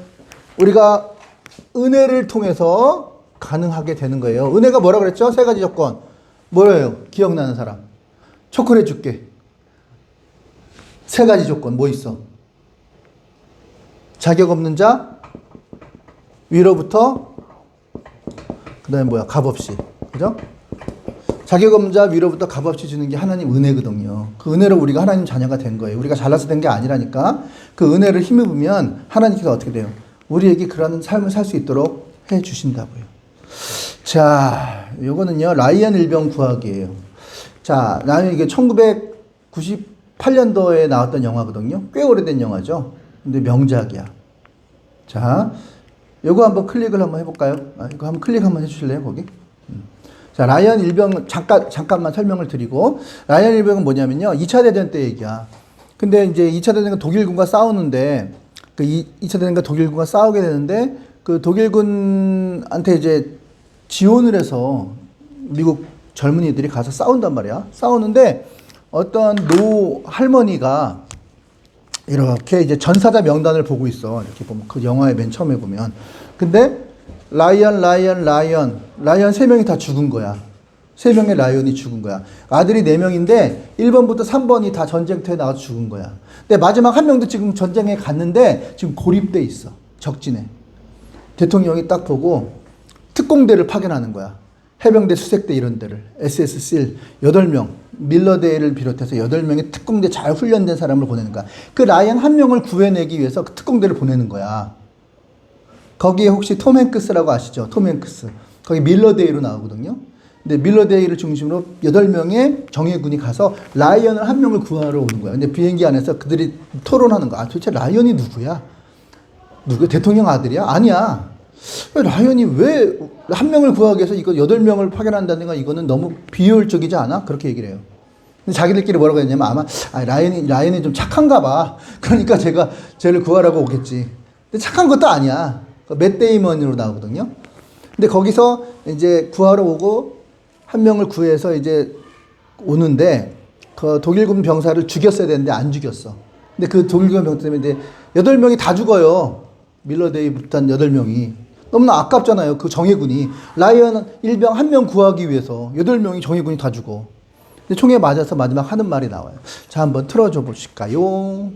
우리가 은혜를 통해서 가능하게 되는 거예요. 은혜가 뭐라 그랬죠? 3가지 조건. 뭐예요? 기억나는 사람. 초콜릿 줄게. 3가지 조건 뭐 있어? 자격 없는 자, 위로부터, 그 다음에 뭐야? 값없이. 그죠? 자격 없는 자 위로부터 값없이 주는 게 하나님 은혜거든요. 그 은혜로 우리가 하나님 자녀가 된 거예요. 우리가 잘나서 된 게 아니라니까. 그 은혜를 힘입으면 하나님께서 어떻게 돼요? 우리에게 그런 삶을 살 수 있도록 해 주신다고요. 자, 요거는요, 라이언 일병 구하기예요. 자, 나는 이게 1998년도에 나왔던 영화거든요. 꽤 오래된 영화죠. 근데 명작이야. 자, 요거 한번 클릭을 한번 해볼까요? 이거 한번 클릭 한번 해주실래요, 거기? 자, 라이언 일병, 잠깐만 설명을 드리고, 라이언 일병은 뭐냐면요, 2차 대전 때 얘기야. 근데 이제 2차 대전과 독일군과 싸우는데, 그 2차 대전과 독일군과 싸우게 되는데, 그 독일군한테 이제 지원을 해서 미국 젊은이들이 가서 싸운단 말이야. 싸우는데, 어떤 노 할머니가 이렇게 이제 전사자 명단을 보고 있어. 이렇게 보면, 그 영화의 맨 처음에 보면. 근데, 라이언 3명이 다 죽은 거야. 3명의 라이언이 죽은 거야. 아들이 4명인데 1번부터 3번이 다 전쟁터에 나가서 죽은 거야. 근데 마지막 1명도 지금 전쟁에 갔는데 지금 고립돼 있어. 적진에. 대통령이 딱 보고 특공대를 파견하는 거야. 해병대, 수색대 이런 데를. SS SEAL 8명, 밀러데이를 비롯해서 8명의 특공대 잘 훈련된 사람을 보내는 거야. 그 라이언 1명을 구해내기 위해서 그 특공대를 보내는 거야. 거기에 혹시 톰 행크스라고 아시죠? 톰 행크스. 거기 밀러데이로 나오거든요. 근데 밀러데이를 중심으로 8명의 정예군이 가서 라이언을 1명을 구하러 오는 거야. 근데 비행기 안에서 그들이 토론하는 거야. 도대체 라이언이 누구야? 대통령 아들이야? 아니야. 라이언이 왜 1명을 구하기 위해서 이거 8명을 파견한다는 건 이거는 너무 비효율적이지 않아? 그렇게 얘기를 해요. 근데 자기들끼리 뭐라고 했냐면 아마 라이언이 좀 착한가 봐. 그러니까 제가 쟤를 구하라고 오겠지. 근데 착한 것도 아니야. 맷 데이먼으로 나오거든요. 근데 거기서 이제 구하러 오고 1명을 구해서 이제 오는데 그 독일군 병사를 죽였어야 되는데 안 죽였어. 근데 그 독일군 병사 때문에 이제 8명이 다 죽어요. 밀러데이부터 8명이. 너무나 아깝잖아요. 그 정예군이. 라이언 일병 1명 구하기 위해서 8명이 정예군이 다 죽어. 근데 총에 맞아서 마지막 하는 말이 나와요. 자, 한번 틀어줘 보실까요?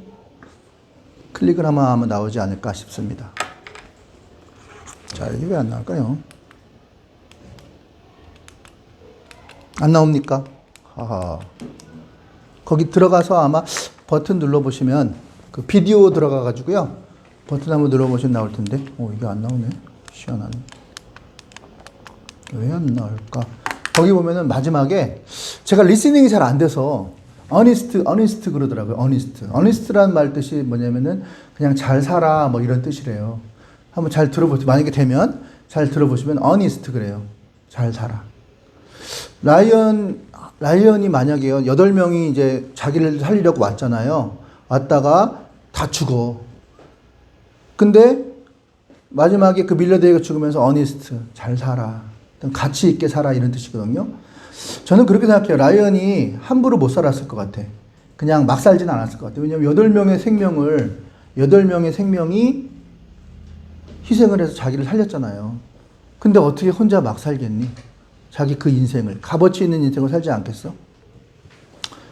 클릭을 하면 나오지 않을까 싶습니다. 자, 이게 왜 안 나올까요? 안 나옵니까? 거기 들어가서 아마 버튼 눌러보시면 그 비디오 들어가가지고요. 버튼 한번 눌러보시면 나올 텐데. 이게 안 나오네. 희한하네. 왜 안 나올까? 거기 보면은 마지막에 제가 리스닝이 잘 안 돼서 honest 그러더라고요. honest라는 말 뜻이 뭐냐면은 그냥 잘 살아 뭐 이런 뜻이래요. 한번 잘 들어보세요. 만약에 되면 잘 들어보시면 honest 그래요. 잘 살아. 라이언이 만약에요. 8명이 이제 자기를 살리려고 왔잖아요. 왔다가 다 죽어. 근데 마지막에 그 밀러데이가 죽으면서 honest, 잘 살아. 가치 있게 살아 이런 뜻이거든요. 저는 그렇게 생각해요. 라이언이 함부로 못 살았을 것 같아. 그냥 막 살진 않았을 것 같아. 왜냐면 8명의 생명이 희생을 해서 자기를 살렸잖아요. 근데 어떻게 혼자 막 살겠니? 자기 그 인생을, 값어치 있는 인생을 살지 않겠어?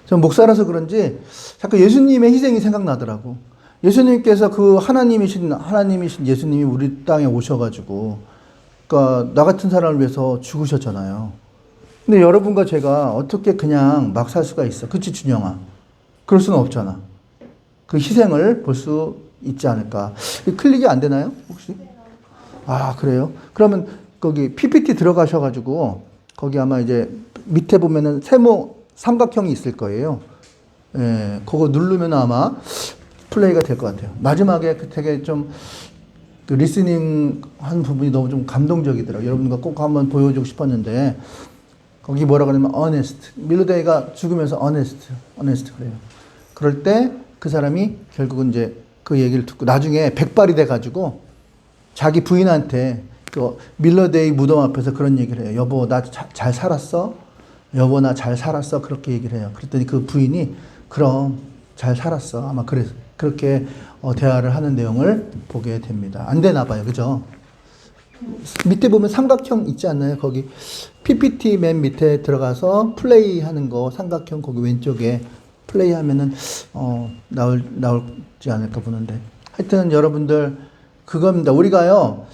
저는 목사라서 그런지 자꾸 예수님의 희생이 생각나더라고. 예수님께서 그 하나님이신 예수님이 우리 땅에 오셔가지고, 그러니까 나 같은 사람을 위해서 죽으셨잖아요. 근데 여러분과 제가 어떻게 그냥 막 살 수가 있어? 그치, 준영아? 그럴 수는 없잖아. 그 희생을 볼 수 있지 않을까. 클릭이 안 되나요? 혹시? 아, 그래요? 그러면 거기 PPT 들어가셔가지고, 거기 아마 이제 밑에 보면은 세모 삼각형이 있을 거예요. 예, 그거 누르면 아마 플레이가 될 것 같아요. 마지막에 되게 좀 그 리스닝 한 부분이 너무 좀 감동적이더라고요. 여러분과 꼭 한번 보여주고 싶었는데, 거기 뭐라 그러냐면 honest. 밀러데이가 죽으면서 honest 그래요. 그럴 때 그 사람이 결국은 이제 그 얘기를 듣고 나중에 백발이 돼가지고 자기 부인한테 그 밀러데이 무덤 앞에서 그런 얘기를 해요. 여보, 나 잘 살았어? 여보, 나 잘 살았어? 그렇게 얘기를 해요. 그랬더니 그 부인이 그럼 잘 살았어. 아마 그렇게 대화를 하는 내용을 보게 됩니다. 안 되나 봐요. 그죠? 밑에 보면 삼각형 있지 않나요? 거기 PPT 맨 밑에 들어가서 플레이 하는 거 삼각형 거기 왼쪽에 플레이 하면은 나올지 않을까 보는데, 하여튼 여러분들 그겁니다. 우리가요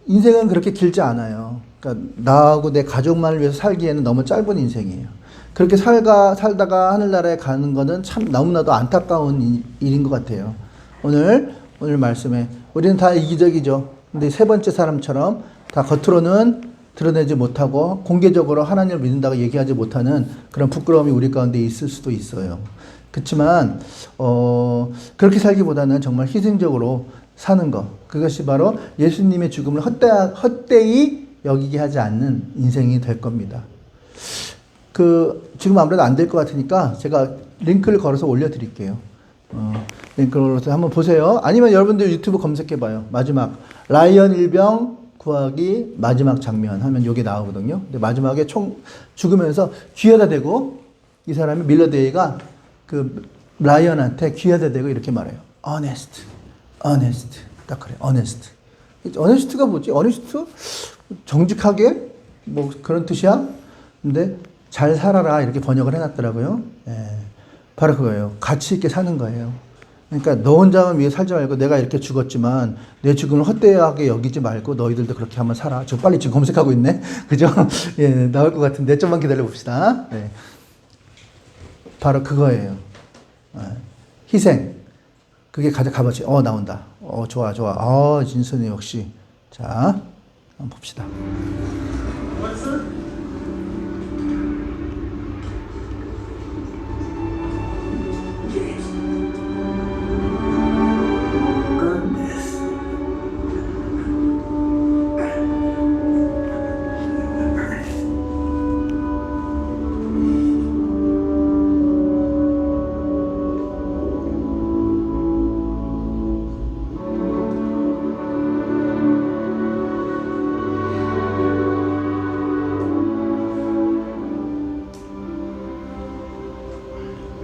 인생은 그렇게 길지 않아요. 그러니까 나하고 내 가족만을 위해서 살기에는 너무 짧은 인생이에요. 그렇게 살다가 하늘나라에 가는 거는 참 너무나도 안타까운 일인 것 같아요. 오늘 말씀에 우리는 다 이기적이죠. 근데 세 번째 사람처럼 다 겉으로는 드러내지 못하고 공개적으로 하나님을 믿는다고 얘기하지 못하는 그런 부끄러움이 우리 가운데 있을 수도 있어요. 그렇지만 그렇게 살기보다는 정말 희생적으로 사는 것, 그것이 바로 예수님의 죽음을 헛되이 여기게 하지 않는 인생이 될 겁니다. 지금 아무래도 안 될 것 같으니까 제가 링크를 걸어서 올려드릴게요. 링크를 걸어서 한번 보세요. 아니면 여러분들 유튜브 검색해봐요. 마지막 라이언 일병 구하기 마지막 장면 하면 이게 나오거든요. 근데 마지막에 총 죽으면서 귀에다 대고 이 사람이 밀러데이가 그 라이언한테 귀에다 대고 이렇게 말해요. honest. 딱 그래. honest가 뭐지? honest? 정직하게? 뭐 그런 뜻이야? 근데 잘 살아라 이렇게 번역을 해놨더라고요. 예, 바로 그거예요. 가치 있게 사는 거예요. 그러니까 너 혼자만 위해 살지 말고 내가 이렇게 죽었지만 내 죽음을 헛되하게 여기지 말고 너희들도 그렇게 한번 살아. 저 빨리 지금 검색하고 있네. 그죠? 예, 나올 것 같은데 좀만 기다려 봅시다. 네. 바로 그거예요. 희생. 그게 가장 값어치. 나온다. 좋아. 진선이 역시. 자, 한번 봅시다.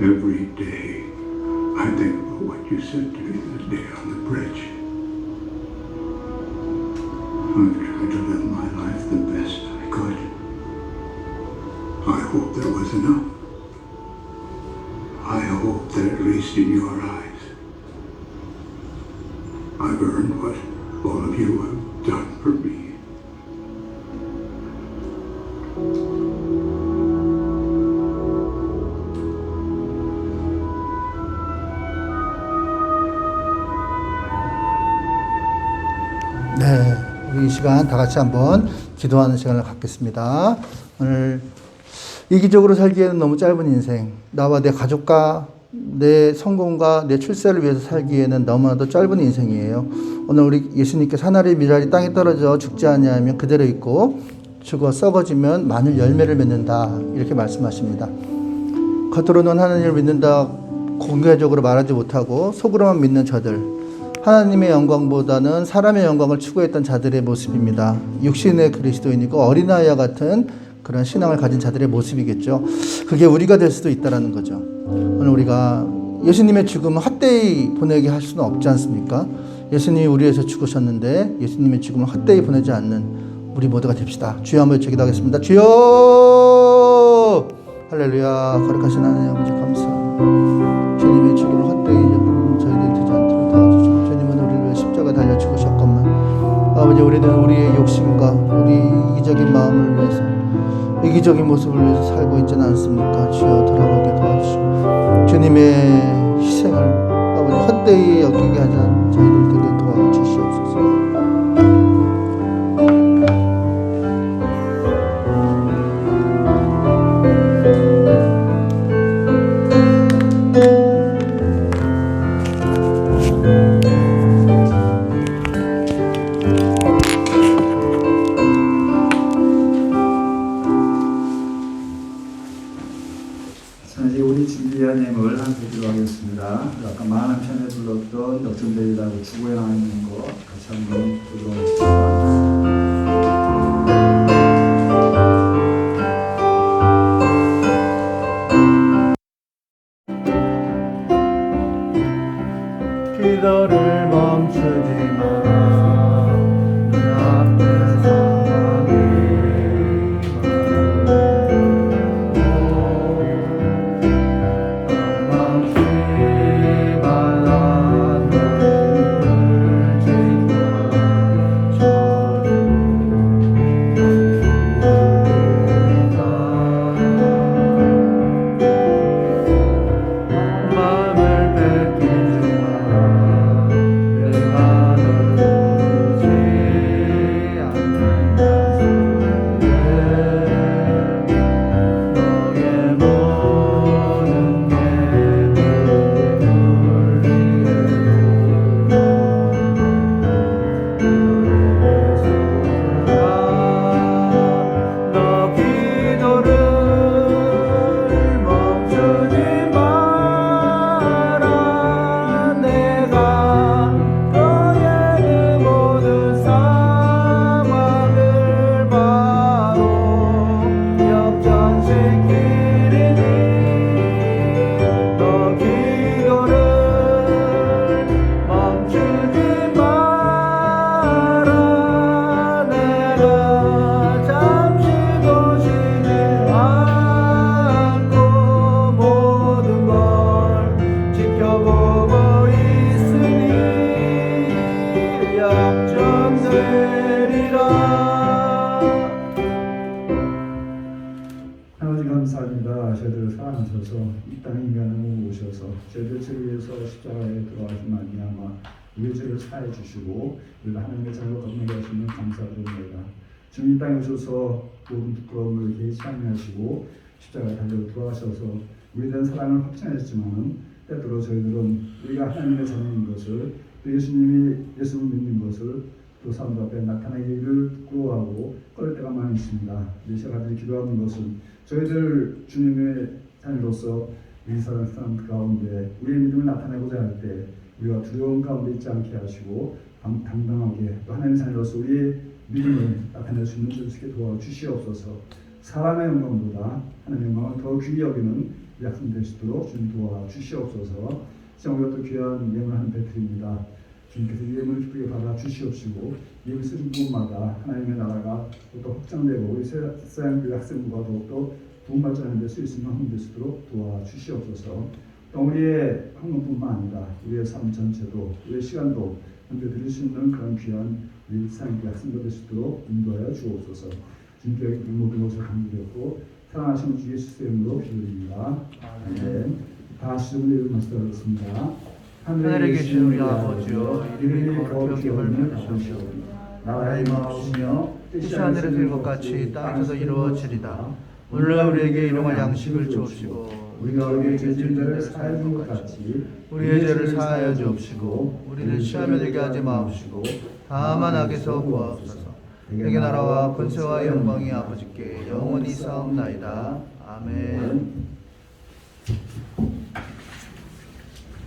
Every day, I think about what you said to me that day on the bridge. I've tried to live my life the best I could. I hope there was enough. I hope that at least in your eyes, I've earned what all of you have done for me. 네, 우리 이 시간 다 같이 한번 기도하는 시간을 갖겠습니다. 오늘 이기적으로 살기에는 너무 짧은 인생, 나와 내 가족과 내 성공과 내 출세를 위해서 살기에는 너무나도 짧은 인생이에요. 오늘 우리 예수님께서 하늘의 미랄이 땅에 떨어져 죽지 아니하면 그대로 있고 죽어 썩어지면 많은 열매를 맺는다, 이렇게 말씀하십니다. 겉으로는 하나님을 믿는다 공개적으로 말하지 못하고 속으로만 믿는 저들, 하나님의 영광보다는 사람의 영광을 추구했던 자들의 모습입니다. 육신의 그리스도인이고 어린아이와 같은 그런 신앙을 가진 자들의 모습이겠죠. 그게 우리가 될 수도 있다는 거죠. 오늘 우리가 예수님의 죽음을 헛되이 보내게 할 수는 없지 않습니까? 예수님이 우리 위해서 죽으셨는데 예수님의 죽음을 헛되이 보내지 않는 우리 모두가 됩시다. 주여 한번 기도하겠습니다. 주여! 할렐루야. 거룩하신 하나님 아버지 감사합니다. 주님의 죽음을 헛되이 저희들이 되지 않도록 도와주시고, 주님은 우리를 위해 십자가 달려 죽으셨건만 아버지, 우리는 우리의 욕심과 우리 이기적인 마음을 위해서, 이기적인 모습을 위해서 살고 있지는 않습니까? 주여 돌아보게 도와주시고 주님의 희생을 아버지 헛되이 여기게 하지 않은 저희들 되게 도와주시옵소서. 자, 이제 우리 준비한 예물 함께 기도하겠습니다. 아까 많은 편에 불렀던 역전되리라고 주고에 나와 있는 거 같이 한번 기도하겠습니다. 기도를 멈추지 마라. 눈앞에 상황이 많고 망치만 한 너를 지켜줘. 마음을 뺏기지 마라. 내가 널 두지 않는다. 너의 모든 예물을 너 기도를 멈추지 마라. 내가 너의 그 모든 상황을 바로 역전시키리니 너 기도를 멈추지 마라. 내가 잠시도 쉬지 않고 모든 걸 지켜보고 있으니 역전되리라. 하나님 감사합니다. 저희들을 사랑하셔서 이 땅에 인간을 오셔서 저희들 죄를 위해서 십자가에 들어가신 말미암아 우리 죄를 사해 주시고 우리가 하나님의 자녀로 거듭나게 하시는 감사드립니다. 주님 이 땅에 오셔서 모든 부끄러움을 이렇게 참여하시고 십자가에 달려 돌아가셔서 우리에 대한 사랑을 확증하셨지만은 때때로 저희들은 우리가 하나님의 자녀인 것을, 또 예수님이 예수를 믿는 것을 또 사람들 앞에 나타내기를 부끄러워하고 꺼릴 때가 많이 있습니다. 이 시간에 기도하는 것은 저희들 주님의 자녀로서 우리 사람 가운데 우리의 믿음을 나타내고자 할 때 우리가 두려움 가운데 있지 않게 하시고 당당하게 또 하나님의 자녀로서 우리의 믿음을 나타낼 수 있는 줄수 도와주시옵소서. 사람의 영광보다 하나님의 영광을 더 귀히 여기는 약속 되시도록 주님 도와주시옵소서. 시험 우리가 또 귀한 예물 한 배틀입니다. 주님께서 이 예물을 기쁘게 받아 주시옵시고 예물 쓰는 곳마다 하나님의 나라가 더욱더 확장되고 우리 서양교회 학생부가 더욱더 도움받자는 데 쓸 수 있는 헌금 될 수 있도록 도와주시옵소서. 또 우리의 헌금뿐만 아니라 우리의 삶 전체도 우리의 시간도 함께 드릴 수 있는 그런 귀한 우리 서양교회 학생부 될 수 있도록 인도하여 주옵소서. 주님께 모든 것을 감사드렸고 사랑하시는 주 예수의 이름으로 기도드립니다. 아멘. 다 같이 좀 이름 말씀드리겠습니다. 하늘에 계신 우리 아버지여, 이름이 거룩히 여김을 받으시오. 나라의 마옵시며 뜻이 하늘에서 이룬 것 같이 땅에서도 이루어지리다. 오늘날 우리에게 일용할 양식을 주옵시고 우리가 우리의 죄인들을 사하여 준 것 같이 우리의 죄를 사하여 주옵시고 우리를 시험에 들게 하지 마옵시고 다만 악에서 구하옵소서. 내게 나라와 권세와 영광이 아버지께 영원히 쌓옵나이다. 아멘.